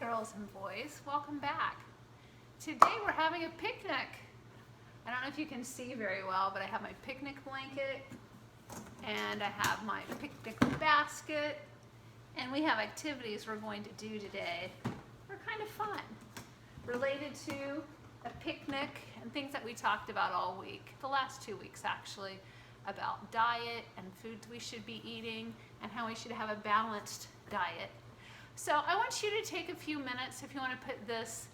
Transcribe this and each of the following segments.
girls and boys, welcome back. Today we're having a picnic. I don't know if you can see very well, but I have my picnic blanket and I have my picnic basket, and we have activities we're going to do today. They're kind of fun, related to a picnic and things that we talked about all week, the last 2 weeks actually, about diet and foods we should be eating and how we should have a balanced diet. So I want you to take a few minutes, if you want to put this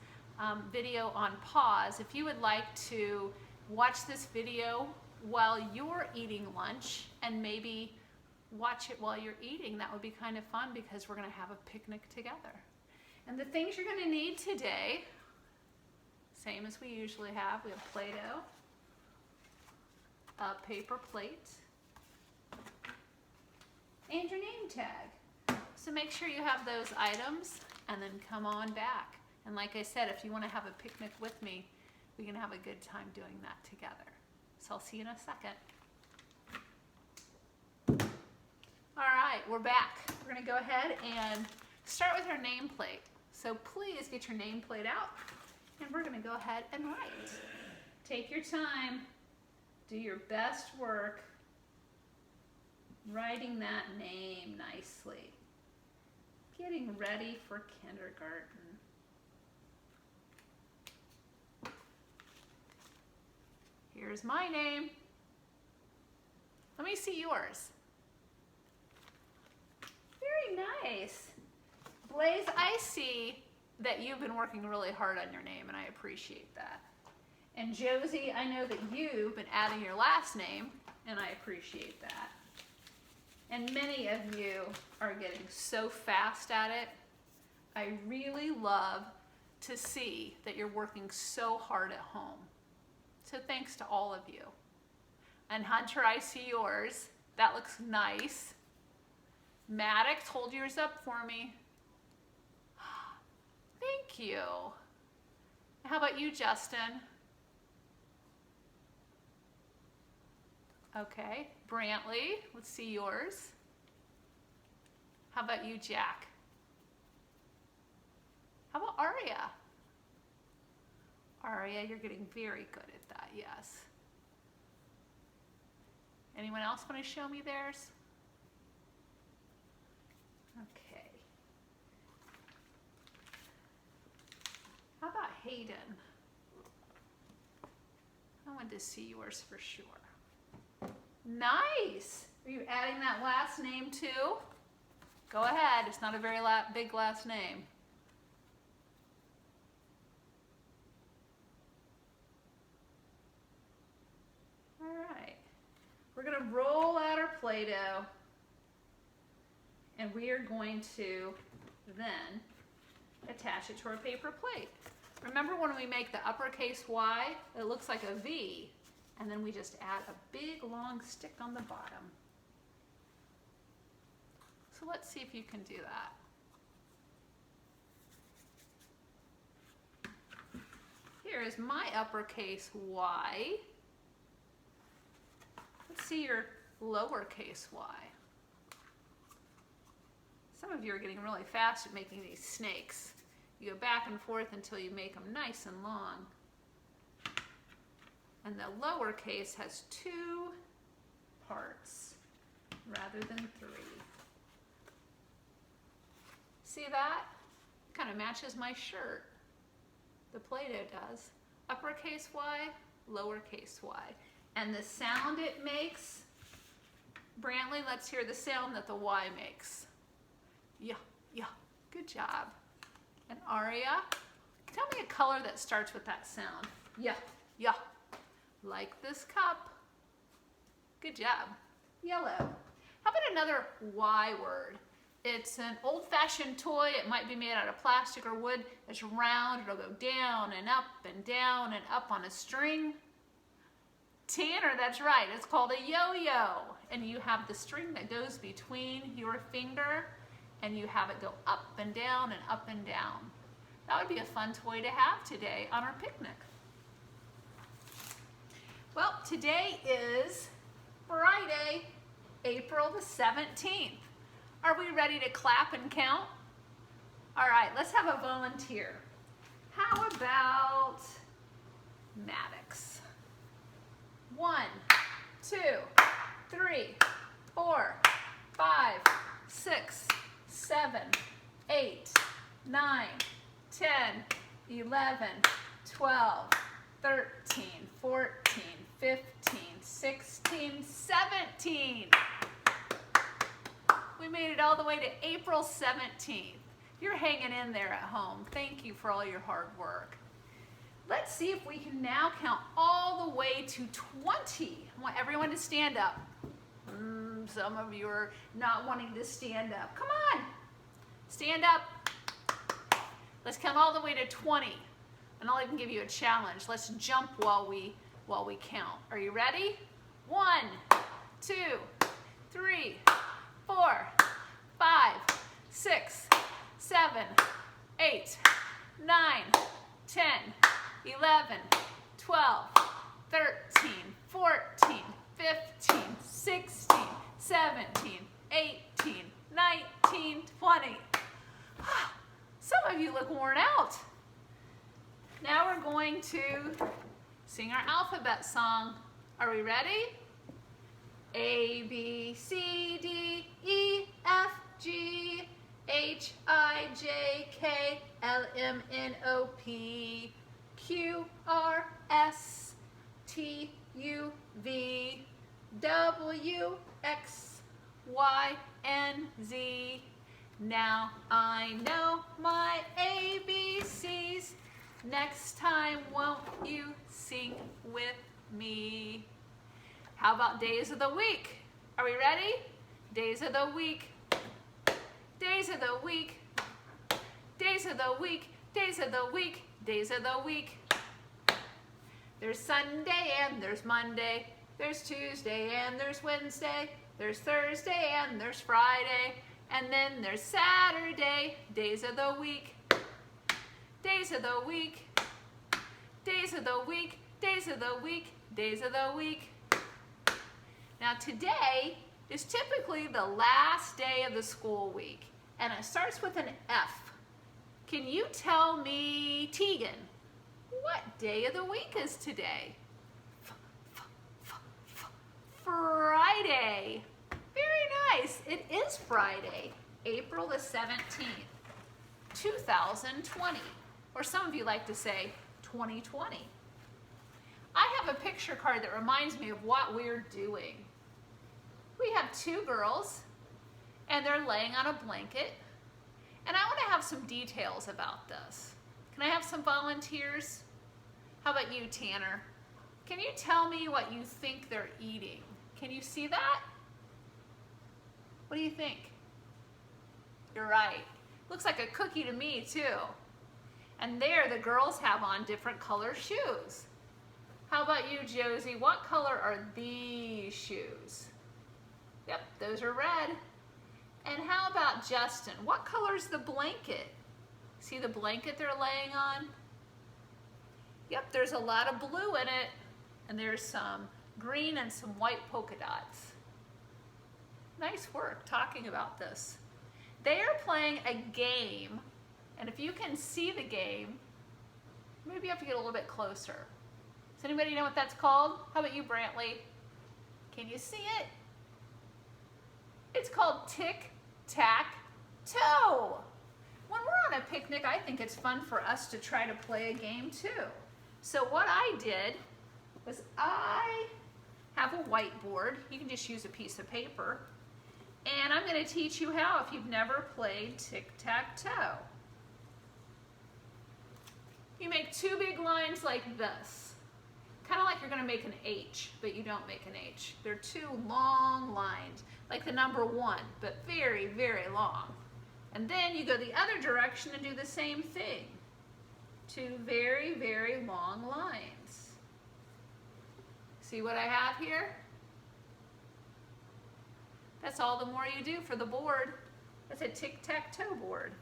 video on pause, if you would like to watch this video while you're eating lunch and maybe watch it while you're eating. That would be kind of fun because we're going to have a picnic together. And the things you're going to need today, same as we usually have, we have Play-Doh, a paper plate, and your name tag. So make sure you have those items and then come on back. And like I said, if you want to have a picnic with me, we can have a good time doing that together. So I'll see you in a second. All right, we're back. We're going to go ahead and start with our nameplate. So please get your nameplate out, and we're going to go ahead and write. Take your time. Do your best work writing that name nicely. Getting ready for kindergarten. Here's my name. Let me see yours. Very nice. Blaze, I see that you've been working really hard on your name, and I appreciate that. And Josie, I know that you've been adding your last name, and I appreciate that. And many of you are getting so fast at it. I really love to see that you're working so hard at home. So thanks to all of you. And Hunter, I see yours. That looks nice. Maddox, hold yours up for me. Thank you. How about you, Justin? Okay, Brantley, let's see yours. How about you, Jack? How about Aria? Aria, you're getting very good at that, yes. Anyone else want to show me theirs? Okay. How about Hayden? I want to see yours for sure. Nice! Are you adding that last name too? Go ahead, it's not a very big last name. All right, we're gonna roll out our Play-Doh, and we are going to then attach it to our paper plate. Remember when we make the uppercase Y, it looks like a V. And then we just add a big long stick on the bottom. So let's see if you can do that. Here is my uppercase Y. Let's see your lowercase y. Some of you are getting really fast at making these snakes. You go back and forth until you make them nice and long. And the lowercase has 2 parts rather than 3. See that? Kind of matches my shirt. The Play-Doh does. Uppercase Y, lowercase y. And the sound it makes, Brantley, let's hear the sound that the Y makes. Yeah, yeah, good job. And Aria, tell me a color that starts with that sound. Yeah, yeah. Like this cup. Good job. Yellow. How about another Y word? It's an old-fashioned toy. It might be made out of plastic or wood. It's round. It'll go down and up on a string. Tanner, that's right. It's called a yo-yo. And you have the string that goes between your finger, and you have it go up and down and up and down. That would be a fun toy to have today on our picnic. Well, today is Friday, April the 17th. Are we ready to clap and count? All right, let's have a volunteer. How about Maddox? 1, 2, 3, 4, 5, 6, 7, 8, 9, 10, 11, 12, 13, 14, 15, 16, 17. We made it all the way to April 17th. You're hanging in there at home. Thank you for all your hard work. Let's see if we can now count all the way to 20. I want everyone to stand up. Some of you are not wanting to stand up. Come on, stand up. Let's count all the way to 20. And I'll even give you a challenge. Let's jump while we count. Are you ready? 1, 2, 3, 4, 5, 6, 7, 8, 9, 10, 11, 12, 13, 14, 15, 16, 17, 18, 19, 20. Some of you look worn out. Now we're going to sing our alphabet song. Are we ready? A, B, C, D, E, F, G, H, I, J, K, L, M, N, O, P, Q, R, S, T, U, V, W, X, Y, and Z. Now I know my ABCs. Next time, won't you sing with me? How about days of the week? Are we ready? Days of the week. Days of the week. Days of the week. Days of the week. Days of the week. There's Sunday and there's Monday. There's Tuesday and there's Wednesday. There's Thursday and there's Friday. And then there's Saturday. Days of the week. Days of the week. Days of the week. Days of the week. Days of the week. Now today is typically the last day of the school week, and it starts with an F. Can you tell me, Tegan, what day of the week is today? Friday. Very nice. It is Friday, April the 17th, 2020. Or some of you like to say 2020. I have a picture card that reminds me of what we're doing. We have 2 girls, and they're laying on a blanket, and I want to have some details about this. Can I have some volunteers? How about you, Tanner? Can you tell me what you think they're eating? Can you see that? What do you think? You're right. Looks like a cookie to me, too. And there, the girls have on different color shoes. How about you, Josie? What color are these shoes? Yep, those are red. And how about Justin? What color is the blanket? See the blanket they're laying on? Yep, there's a lot of blue in it. And there's some green and some white polka dots. Nice work talking about this. They are playing a game. And if you can see the game, maybe you have to get a little bit closer. Does anybody know what that's called? How about you, Brantley? Can you see it? It's called tic-tac-toe. When we're on a picnic, I think it's fun for us to try to play a game too. So what I did was I have a whiteboard. You can just use a piece of paper. And I'm going to teach you how if you've never played tic-tac-toe. You make 2 big lines like this. Kind of like you're going to make an H, but you don't make an H. They're 2 long lines, like the number 1, but very, very long. And then you go the other direction and do the same thing. 2 very, very long lines. See what I have here? That's all the more you do for the board. That's a tic-tac-toe board.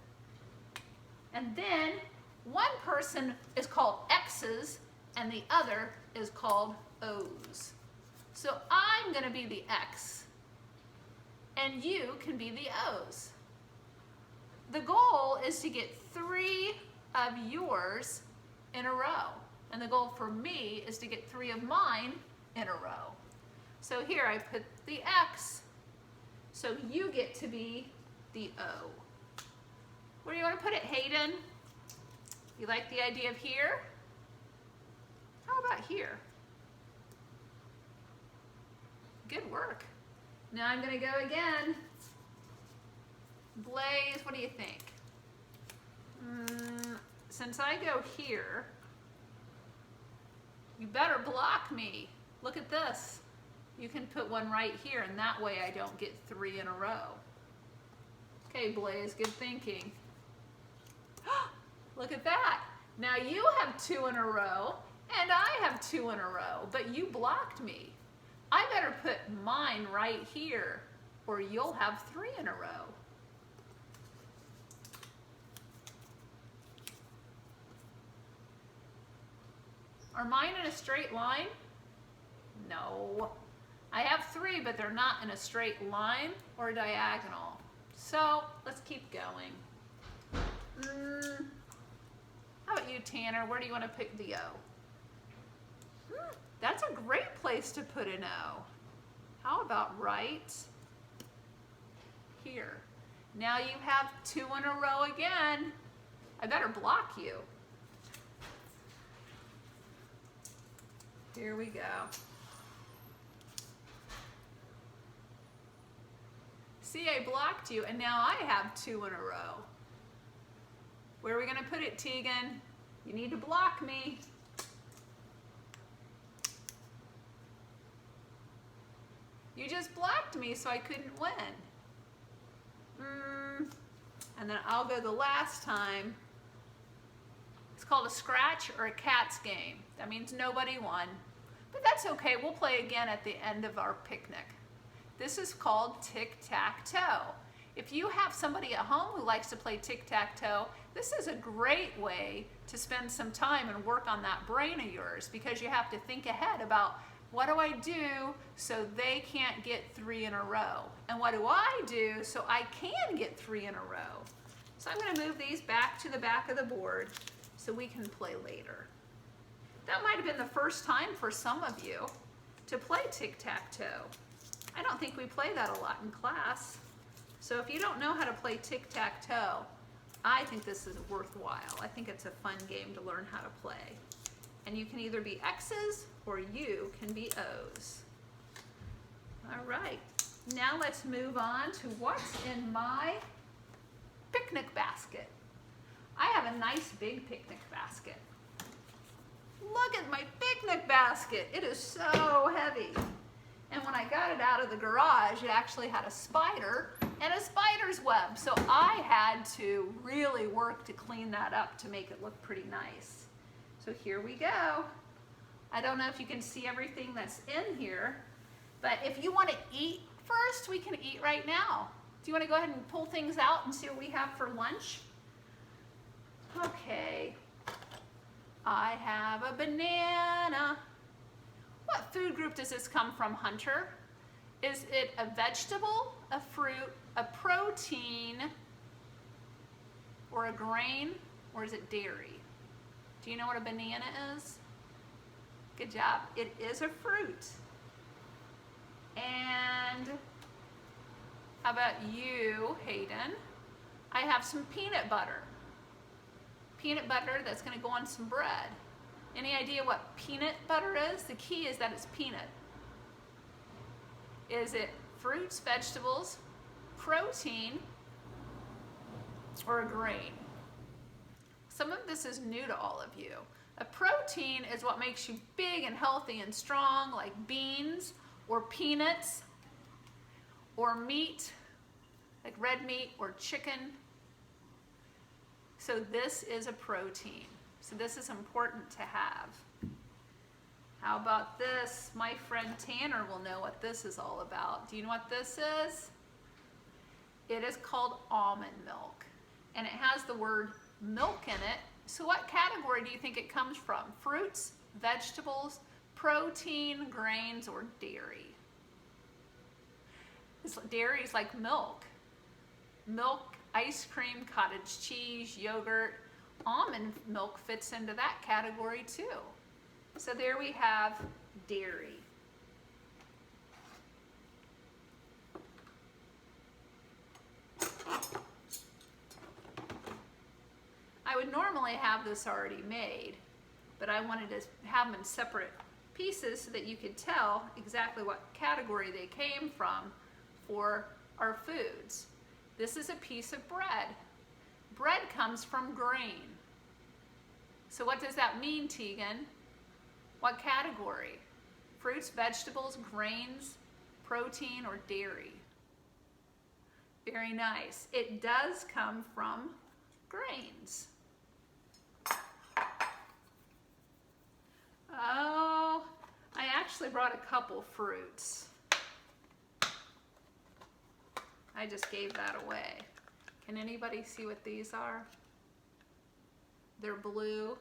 And then one person is called X's and the other is called O's. So I'm going to be the X and you can be the O's. The goal is to get 3 of yours in a row. And the goal for me is to get 3 of mine in a row. So here I put the X. So you get to be the O. Where do you want to put it, Hayden? You like the idea of here? How about here? Good work. Now I'm going to go again. Blaze, what do you think? Since I go here, you better block me. Look at this. You can put one right here, and that way I don't get 3 in a row. Okay, Blaze, good thinking. Look at that. Now you have 2 in a row, and I have 2 in a row, but you blocked me. I better put mine right here, or you'll have 3 in a row. Are mine in a straight line? No. I have 3, but they're not in a straight line or diagonal. So let's keep going. How about you, Tanner? Where do you want to pick the O? That's a great place to put an O. How about right here? Now you have 2 in a row again. I better block you. Here we go. See, I blocked you, and now I have 2 in a row. Where are we going to put it, Tegan? You need to block me. You just blocked me, so I couldn't win. And then I'll go the last time. It's called a scratch or a cat's game. That means nobody won. But that's okay. We'll play again at the end of our picnic. This is called tic-tac-toe. If you have somebody at home who likes to play tic-tac-toe, this is a great way to spend some time and work on that brain of yours, because you have to think ahead about, what do I do so they can't get 3 in a row? And what do I do so I can get 3 in a row? So I'm going to move these back to the back of the board so we can play later. That might have been the first time for some of you to play tic-tac-toe. I don't think we play that a lot in class. So if you don't know how to play tic-tac-toe, I think this is worthwhile. I think it's a fun game to learn how to play. And you can either be X's or you can be O's. All right, now let's move on to what's in my picnic basket. I have a nice big picnic basket. Look at my picnic basket. It is so heavy. And when I got it out of the garage, it actually had a spider and a spider's web. So I had to really work to clean that up to make it look pretty nice. So here we go. I don't know if you can see everything that's in here, but if you want to eat first, we can eat right now. Do you want to go ahead and pull things out and see what we have for lunch? Okay. I have a banana. What food group does this come from, Hunter? Is it a vegetable, a fruit, a protein, or a grain, or is it dairy? Do you know what a banana is? Good job. It is a fruit. And how about you, Hayden? I have some peanut butter. Peanut butter that's going to go on some bread. Any idea what peanut butter is? The key is that it's peanut. Is it fruits, vegetables, protein, or a grain? Some of this is new to all of you. A protein is what makes you big and healthy and strong, like beans or peanuts or meat, like red meat or chicken. So this is a protein. So this is important to have. How about this? My friend Tanner will know what this is all about. Do you know what this is? It is called almond milk. And it has the word milk in it. So what category do you think it comes from? Fruits, vegetables, protein, grains, or dairy? Dairy is like milk. Milk, ice cream, cottage cheese, yogurt. Almond milk fits into that category too. So there we have dairy. I would normally have this already made, but I wanted to have them in separate pieces so that you could tell exactly what category they came from for our foods. This is a piece of bread. Bread comes from grain. So what does that mean, Tegan? What category? Fruits, vegetables, grains, protein, or dairy? Very nice. It does come from grains. Oh, I actually brought a couple fruits. I just gave that away. Can anybody see what these are? They're blue,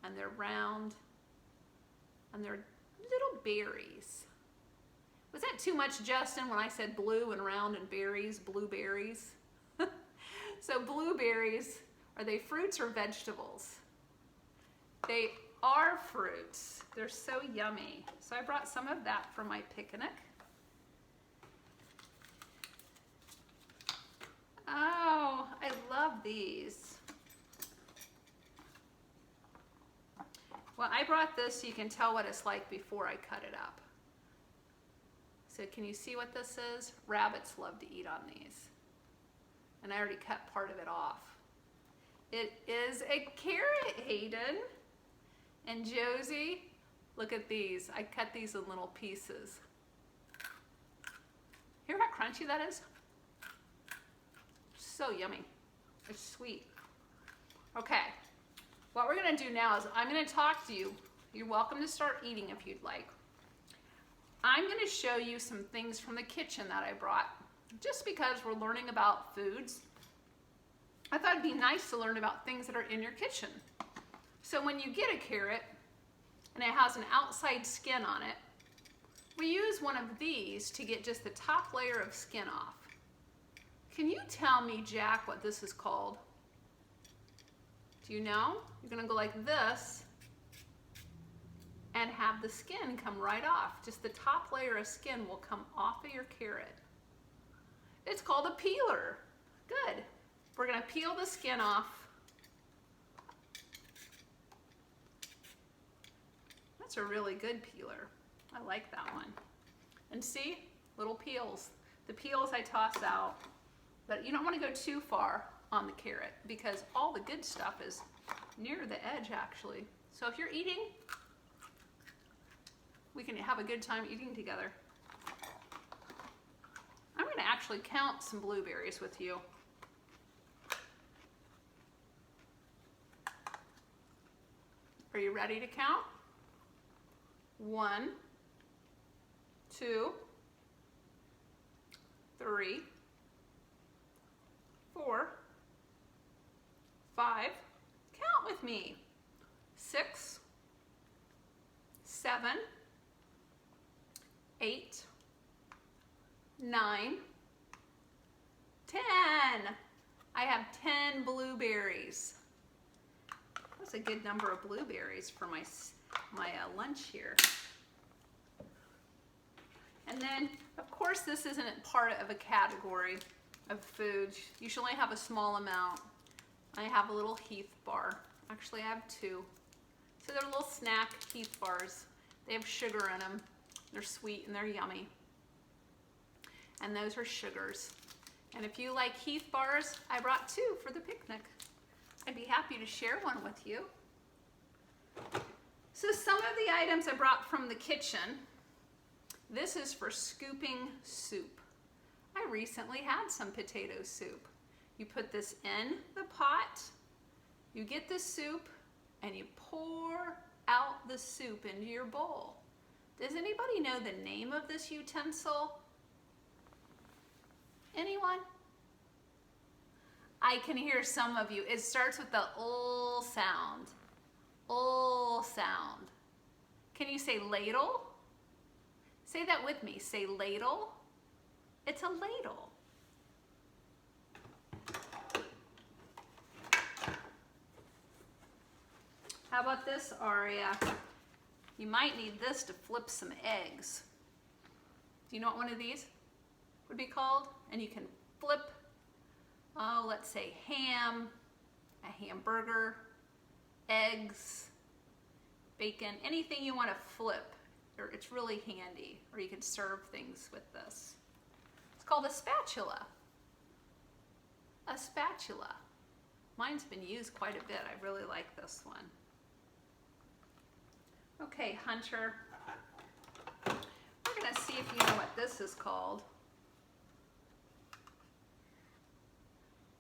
and they're round, and they're little berries. Was that too much, Justin, when I said blue and round and berries, blueberries? So blueberries, are they fruits or vegetables? They are fruits. They're so yummy. So I brought some of that for my picnic. Oh, I love these. Well, I brought this so you can tell what it's like before I cut it up. So can you see what this is? Rabbits love to eat on these. And I already cut part of it off. It is a carrot, Hayden. And Josie, look at these. I cut these in little pieces. Hear how crunchy that is? So yummy. It's sweet. Okay, what we're gonna do now is I'm gonna talk to you. You're welcome to start eating if you'd like. I'm gonna show you some things from the kitchen that I brought. Just because we're learning about foods, I thought it'd be nice to learn about things that are in your kitchen. So when you get a carrot and it has an outside skin on it, we use one of these to get just the top layer of skin off. Can you tell me, Jack, what this is called? Do you know? You're gonna go like this and have the skin come right off. Just the top layer of skin will come off of your carrot. It's called a peeler. Good. We're gonna peel the skin off. That's a really good peeler. I like that one. And see, little peels. The peels I toss out, but you don't want to go too far on the carrot because all the good stuff is near the edge actually. So if you're eating, we can have a good time eating together. I'm going to actually count some blueberries with you. Are you ready to count? 1, 2, 3, 4, 5, count with me, 6, 7, 8, 9, 10. I have 10 blueberries. That's a good number of blueberries for my lunch here. And then, of course, this isn't part of a category of foods. You should only have a small amount. I have a little Heath bar. Actually, I have 2. So they're little snack Heath bars. They have sugar in them. They're sweet and they're yummy. And those are sugars. And if you like Heath bars, I brought 2 for the picnic. I'd be happy to share one with you. So some of the items I brought from the kitchen. This is for scooping soup. I recently had some potato soup. You put this in the pot, you get the soup, and you pour out the soup into your bowl. Does anybody know the name of this utensil? Anyone? I can hear some of you. It starts with the ul sound. Ul sound. Can you say ladle? Say that with me. Say ladle. It's a ladle. How about this, Aria? You might need this to flip some eggs. Do you know what one of these would be called? And you can flip, oh, let's say ham, a hamburger, eggs, bacon, anything you want to flip. It's really handy, or you can serve things with this. It's called a spatula. A spatula. Mine's been used quite a bit. I really like this one. Okay, Hunter. We're going to see if you know what this is called.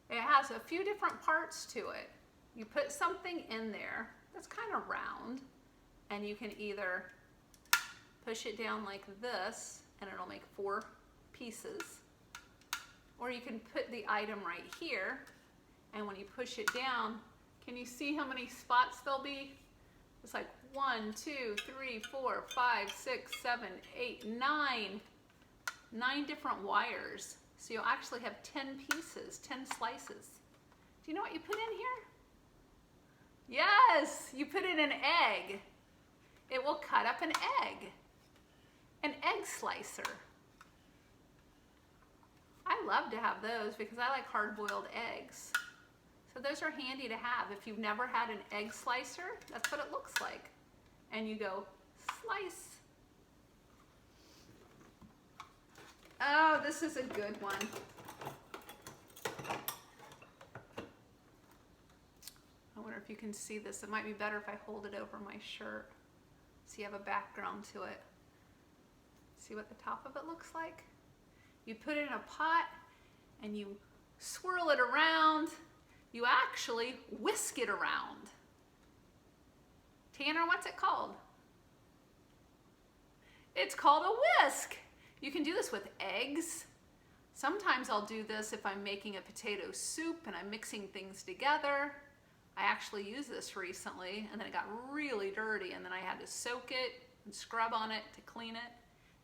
It has a few different parts to it. You put something in there that's kind of round, and you can either push it down like this, and it'll make 4 pieces, or you can put the item right here, and when you push it down, can you see how many spots there'll be? It's like 1, 2, 3, 4, 5, 6, 7, 8, 9. 9 different wires. So you'll actually have 10 pieces, 10 slices. Do you know what you put in here? Yes, you put in an egg. It will cut up an egg. An egg slicer. I love to have those because I like hard-boiled eggs. So those are handy to have. If you've never had an egg slicer, that's what it looks like. And you go, slice. Oh, this is a good one. I wonder if you can see this. It might be better if I hold it over my shirt so you have a background to it. See what the top of it looks like? You put it in a pot and you swirl it around. You actually whisk it around. Tanner, what's it called? It's called a whisk. You can do this with eggs. Sometimes I'll do this if I'm making a potato soup and I'm mixing things together. I actually used this recently and then it got really dirty and then I had to soak it and scrub on it to clean it.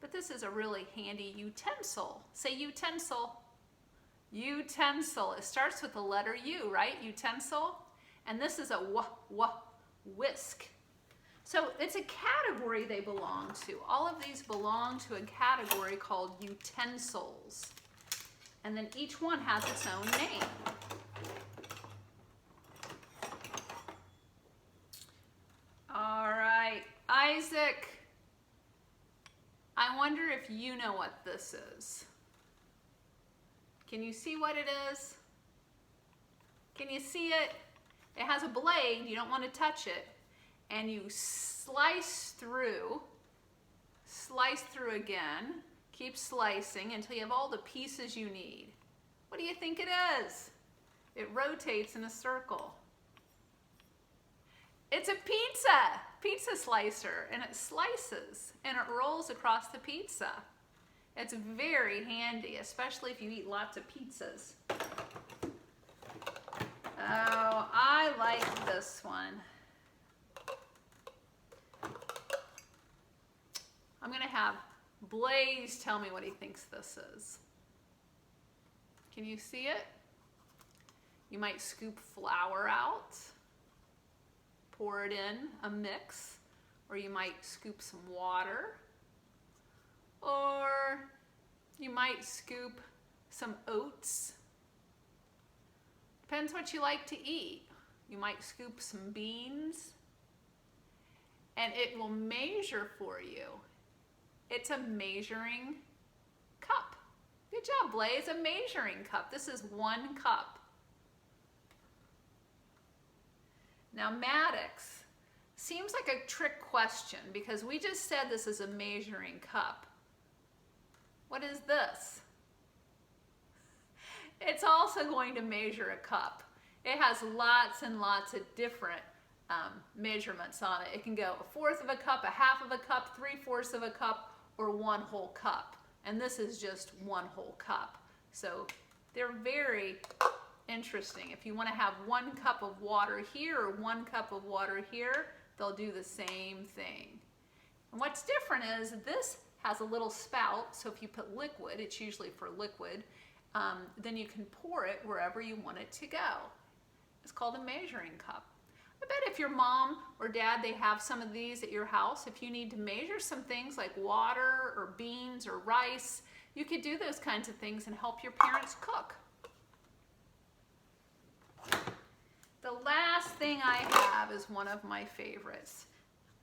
But this is a really handy utensil. Say utensil. Utensil. It starts with the letter U, right? Utensil. And this is a whisk. So it's a category they belong to. All of these belong to a category called utensils. And then each one has its own name. All right, Isaac, I wonder if you know what this is. Can you see what it is? Can you see it? It has a blade, you don't want to touch it. And you slice through again, keep slicing until you have all the pieces you need. What do you think it is? It rotates in a circle. It's a pizza slicer, and it slices and it rolls across the pizza. It's very handy, especially if you eat lots of pizzas. Oh, I like this one. I'm going to have Blaze tell me what he thinks this is. Can you see it? You might scoop flour out, pour it in a mix, or you might scoop some water, or you might scoop some oats. Depends what you like to eat. You might scoop some beans, and it will measure for you. It's a measuring cup. Good job, Blaze, a measuring cup. This is 1 cup. Now, Maddox, seems like a trick question because we just said this is a measuring cup. What is this? It's also going to measure a cup. It has lots and lots of different measurements on it. It can go 1/4 of a cup, 1/2 of a cup, 3/4 of a cup, or 1 whole cup. And this is just 1 whole cup. So they're very interesting. If you want to have 1 cup of water here or 1 cup of water here, they'll do the same thing. And what's different is this has a little spout, so if you put liquid, it's usually for liquid, then you can pour it wherever you want it to go. It's called a measuring cup. I bet if your mom or dad, they have some of these at your house, if you need to measure some things like water or beans or rice, you could do those kinds of things and help your parents cook. The last thing I have is one of my favorites.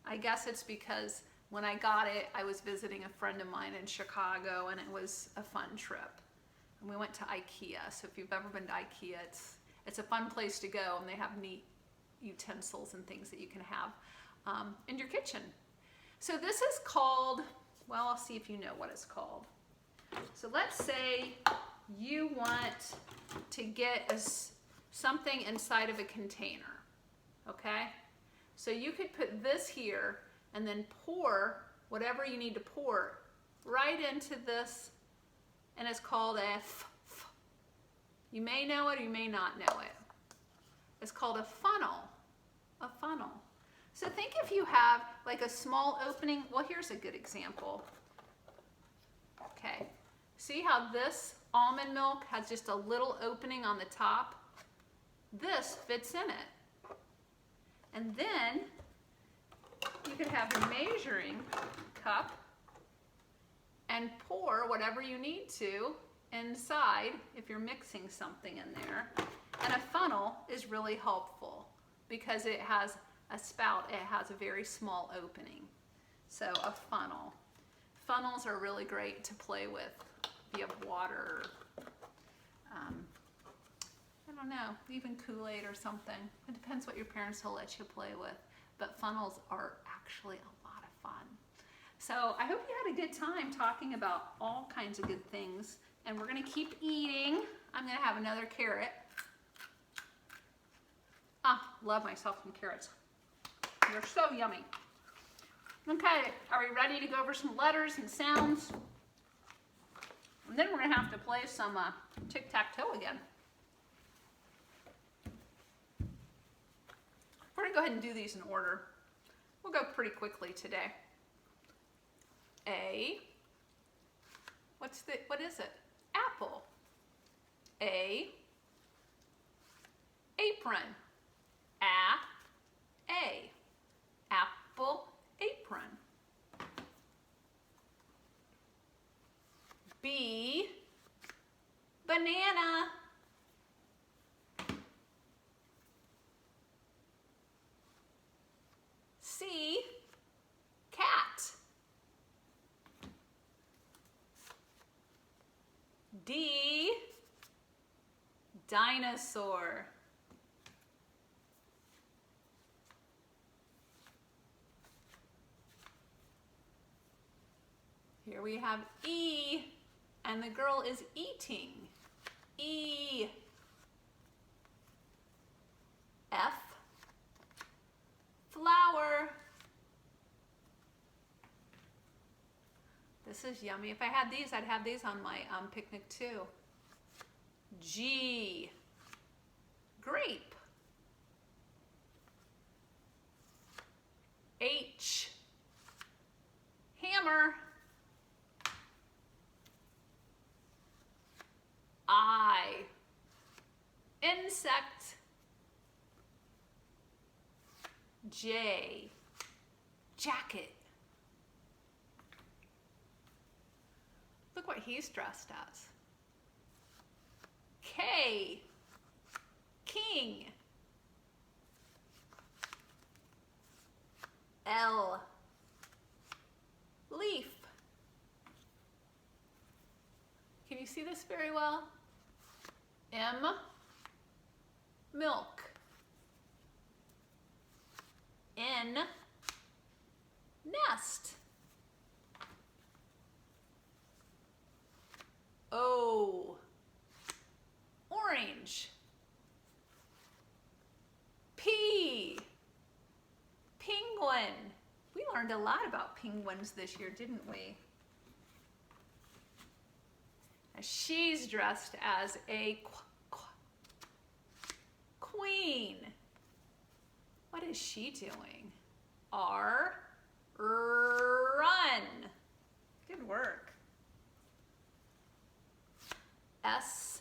I guess it's because when I got it, I was visiting a friend of mine in Chicago and it was a fun trip. And we went to IKEA. So if you've ever been to IKEA, it's a fun place to go, and they have neat utensils and things that you can have in your kitchen. So this is called, well, I'll see if you know what it's called. So let's say you want to get something inside of a container, okay? So you could put this here and then pour whatever you need to pour right into this, and it's called you may know it or you may not know it. It's called a funnel. A funnel. So think if you have like a small opening. Well, here's a good example. Okay. See how this almond milk has just a little opening on the top? This fits in it. And then you could have a measuring cup and pour whatever you need to inside if you're mixing something in there. And a funnel is really helpful because it has a spout. It has a very small opening. So a funnel. Funnels are really great to play with if you have water, I don't know, even Kool-Aid or something. It depends what your parents will let you play with. But funnels are actually a lot of fun. So I hope you had a good time talking about all kinds of good things. And we're gonna keep eating. I'm gonna have another carrot. Love myself some carrots. They're so yummy. Okay, are we ready to go over some letters and sounds? And then we're gonna have to play some tic-tac-toe again. We're gonna go ahead and do these in order. We'll go pretty quickly today. A. What is it? Apple. A. Apron. A. Apple apron. B. Banana. C. Cat. D. Dinosaur. Here we have E, and the girl is eating. E. F. Flower. This is yummy. If I had these, I'd have these on my picnic too. G. Grape. H. Hammer. I. Insect. J. Jacket. Look what he's dressed as. K. King. L. Leaf. Can you see this very well? M. Milk. N. Nest. O. Orange. P. Penguin. We learned a lot about penguins this year, didn't we? She's dressed as a queen. What is she doing? R. Run. Good work. S.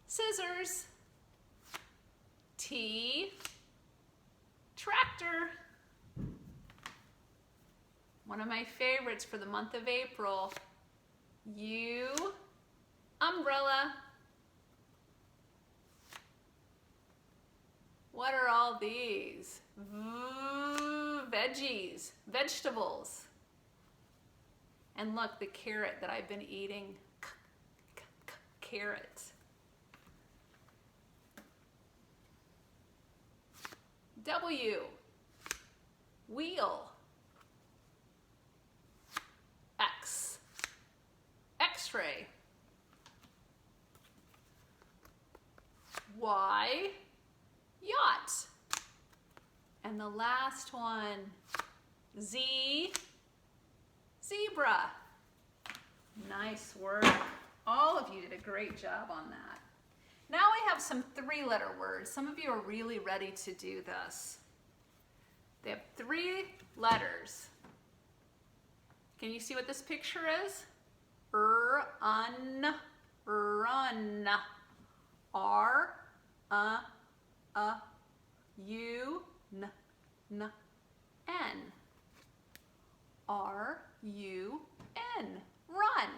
Scissors. T. Tractor. One of my favorites for the month of April. U, umbrella. What are all these? Veggies, vegetables. And look, the carrot that I've been eating. Carrot. W, wheel. X, X-ray. Y, yacht. And the last one, Z, zebra. Nice work. All of you did a great job on that. Now we have some three-letter words. Some of you are really ready to do this. They have 3 letters. Can you see what this picture is? Run, run. R, U, N, N. R, U, N. Run.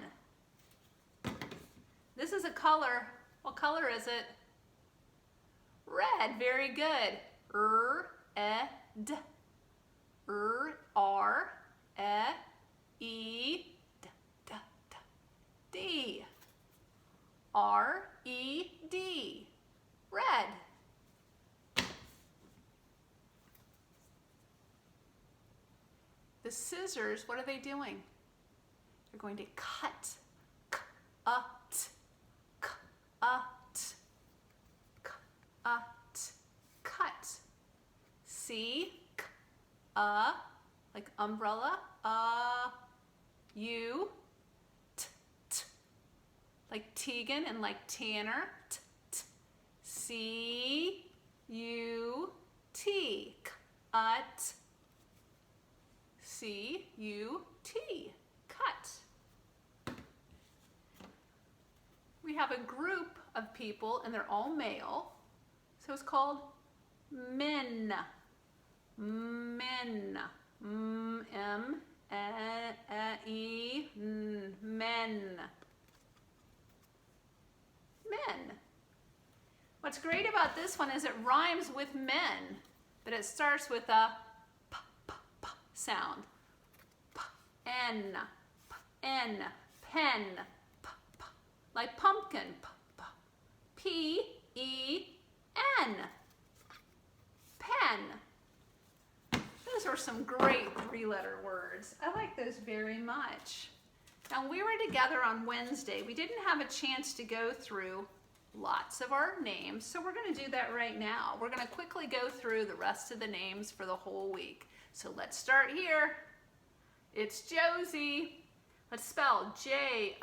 This is a color. What color is it? Red. Very good. D. R, E, D. R, E, D. Red. The scissors, what are they doing? They're going to cut. Cut. C, like umbrella. U, like Tegan and like Tanner. C, U, T. Cut. C, U, T. Cut. We have a group of people and they're all male. So it's called men. Men. Men. Men. What's great about this one is it rhymes with men, but it starts with a p, p, p sound. N, N, pen, p, p, like pumpkin. P, E, N, pen. Those are some great 3-letter words. I like those very much. Now we were together on Wednesday. We didn't have a chance to go through lots of our names, so we're going to do that right now. We're going to quickly go through the rest of the names for the whole week. So let's start here. It's Josie. Let's spell J-O-S-E-Y.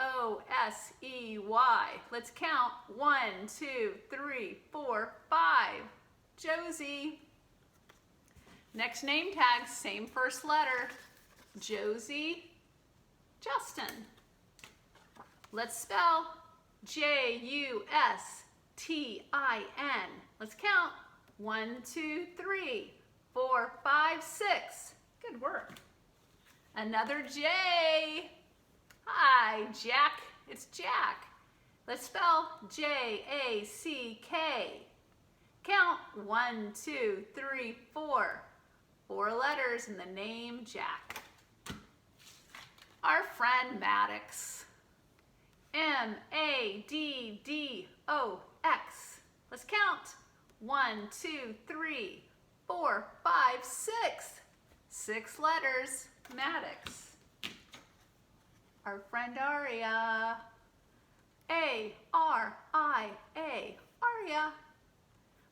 Let's count 1, 2, 3, 4, 5. Josie. Next name tag, same first letter. Josie, Justin. Let's spell J-U-S-T-I-N. Let's count 1, 2, 3, 4, 5, 6. Good work. Another J. Hi, Jack. It's Jack. Let's spell J-A-C-K. Count 1, 2, 3, 4. 4 letters in the name Jack. Our friend Maddox. M-A-D-D-O-X. Let's count 1, 2, 3, 4, 5, 6. 6 letters, Maddox. Our friend Aria. A-R-I-A, Aria.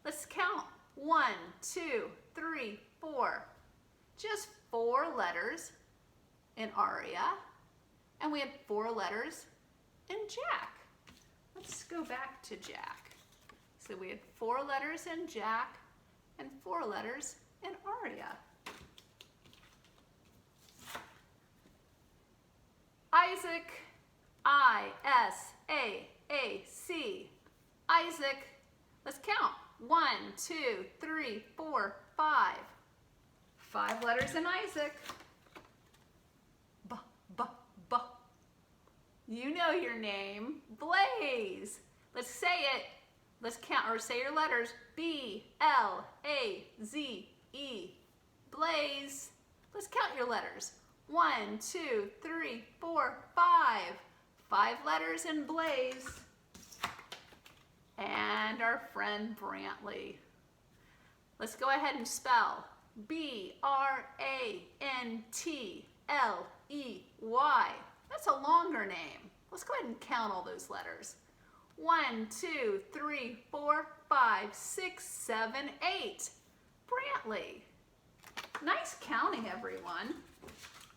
Let's count 1, 2, 3, 4. Just 4 letters in Aria. And we had 4 letters in Jack. Let's go back to Jack. So we had 4 letters in Jack and 4 letters in Aria. Isaac, I-S-A-A-C. Isaac. Let's count. 1, 2, 3, 4, 5. 5 letters in Isaac. B, b, b. You know your name, Blaze. Let's say it. Let's count, or say your letters. B-L-A-Z-E. Blaze. Let's count your letters. 1, 2, 3, 4, 5. 5 letters in Blaze. And our friend Brantley. Let's go ahead and spell B-R-A-N-T-L-E-Y. That's a longer name. Let's go ahead and count all those letters. 1, 2, 3, 4, 5, 6, 7, 8. Brantley. Nice counting, everyone.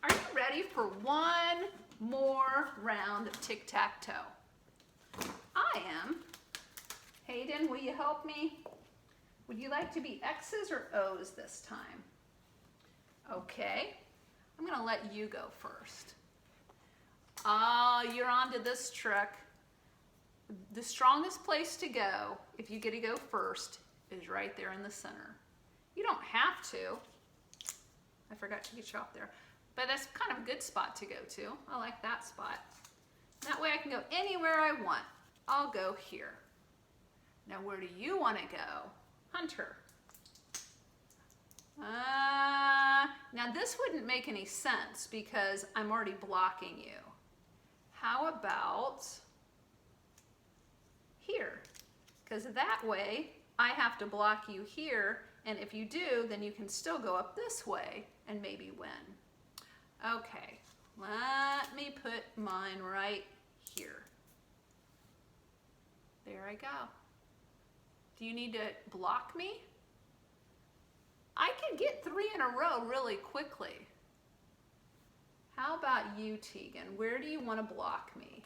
Are you ready for one more round of tic-tac-toe? I am. Hayden, will you help me? Would you like to be X's or O's this time? Okay. I'm going to let you go first. Oh, you're on to this trick. The strongest place to go, if you get to go first, is right there in the center. You don't have to. I forgot to get you off there. But that's kind of a good spot to go to. I like that spot. That way I can go anywhere I want. I'll go here. Now where do you want to go? Hunter. Now this wouldn't make any sense because I'm already blocking you. How about here? Because that way I have to block you here, and if you do, then you can still go up this way and maybe win. Okay, let me put mine right here. There I go. Do you need to block me? I can get 3 in a row really quickly. How about you, Tegan? Where do you want to block me?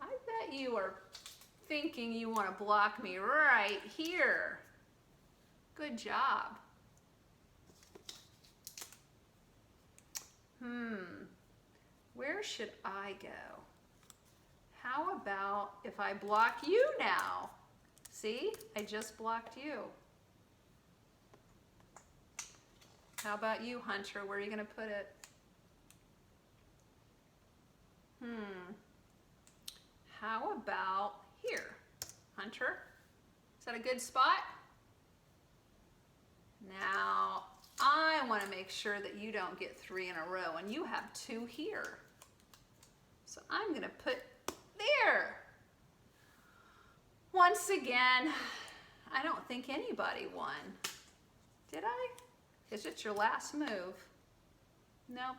I bet you are thinking you want to block me right here. Good job. Where should I go? How about if I block you now? See, I just blocked you. How about you, Hunter? Where are you going to put it? How about here, Hunter? Is that a good spot? Now, I want to make sure that you don't get 3 in a row, and you have 2 here. So I'm going to put there. Once again, I don't think anybody won. Did I? Is it your last move? No.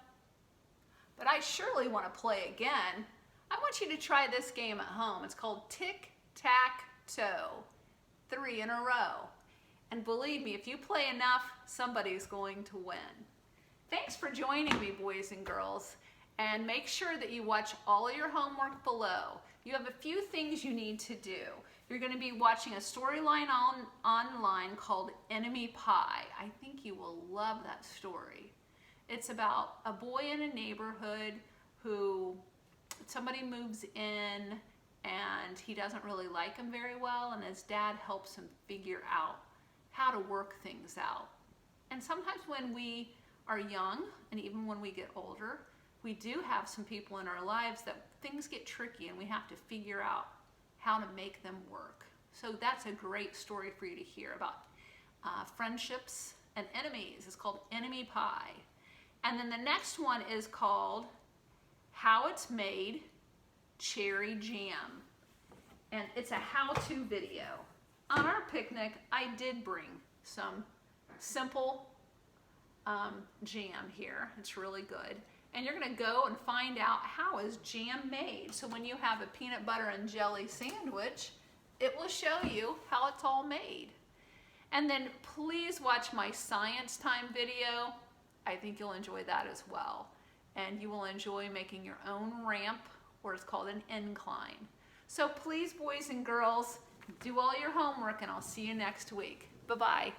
But I surely want to play again. I want you to try this game at home. It's called Tic-Tac-Toe. 3 in a row. And believe me, if you play enough, somebody's going to win. Thanks for joining me, boys and girls. And make sure that you watch all of your homework below. You have a few things you need to do. You're going to be watching a storyline online called Enemy Pie. I think you will love that story. It's about a boy in a neighborhood who somebody moves in and he doesn't really like him very well, and his dad helps him figure out how to work things out. And sometimes when we are young, and even when we get older, we do have some people in our lives that things get tricky and we have to figure out how to make them work. So that's a great story for you to hear about friendships and enemies. It's called Enemy Pie. And then the next one is called How It's Made Cherry Jam. And it's a how-to video. On our picnic, I did bring some simple jam here. It's really good. And you're going to go and find out how is jam made. So when you have a peanut butter and jelly sandwich, it will show you how it's all made. And then please watch my science time video. I think you'll enjoy that as well. And you will enjoy making your own ramp, or it's called an incline. So please, boys and girls, do all your homework, and I'll see you next week. Bye-bye.